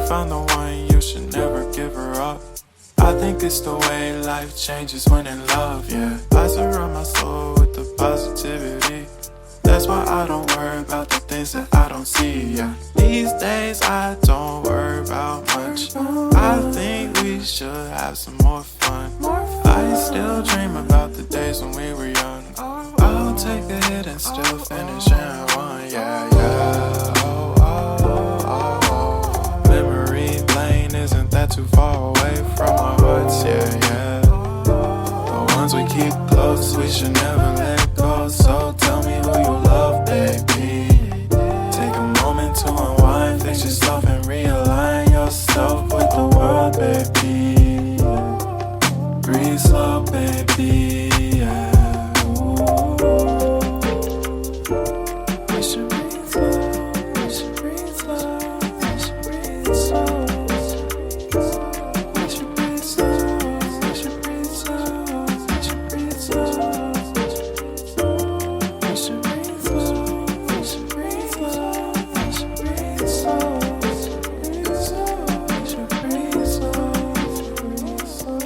found the one, you should never give her up. I think it's the way life changes when in love, yeah. I surround my soul with the positivity. That's why I don't worry about the things that I don't see, yeah. These days I don't worry about much. I think we should have some more fun. I still dream about the days when we were young. I'll take a hit and still finish in one, yeah, yeah. Oh, oh, oh, oh. Memory lane isn't that too far away from our hearts, yeah, yeah. The ones we keep close, we should never let go. So tell me who you love, baby. Take a moment to unwind, fix yourself and realign yourself with the world, baby. Breathe slow, baby, yeah. We should breathe slow, we should breathe slow, we should breathe slow. We should breathe slow, we should breathe slow, we should breathe slow. We should breathe slow, we should breathe slow, we should breathe slow. We should breathe slow, breathe slow.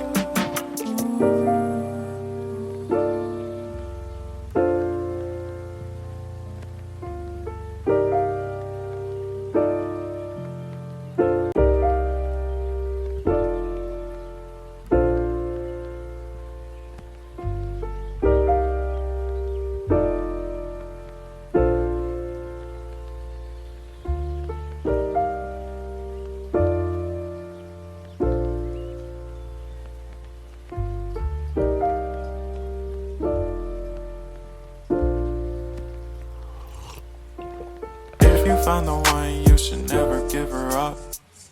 If you found the one, you should never give her up.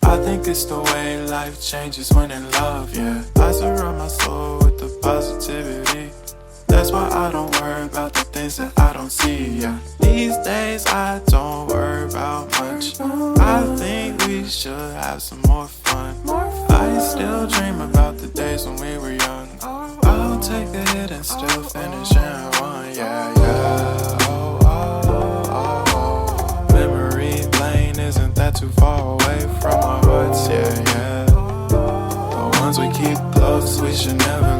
I think it's the way life changes when in love, yeah. I surround my soul with the positivity. That's why I don't worry about the things that I don't see, yeah. These days I don't worry about much. I think we should have some more fun. I still dream about the days when we were young. I'll take a hit and still finish in one, yeah, yeah. Oh, oh, oh, oh. Memory lane isn't that too far away from our hearts, yeah, yeah. The ones we keep close, we should never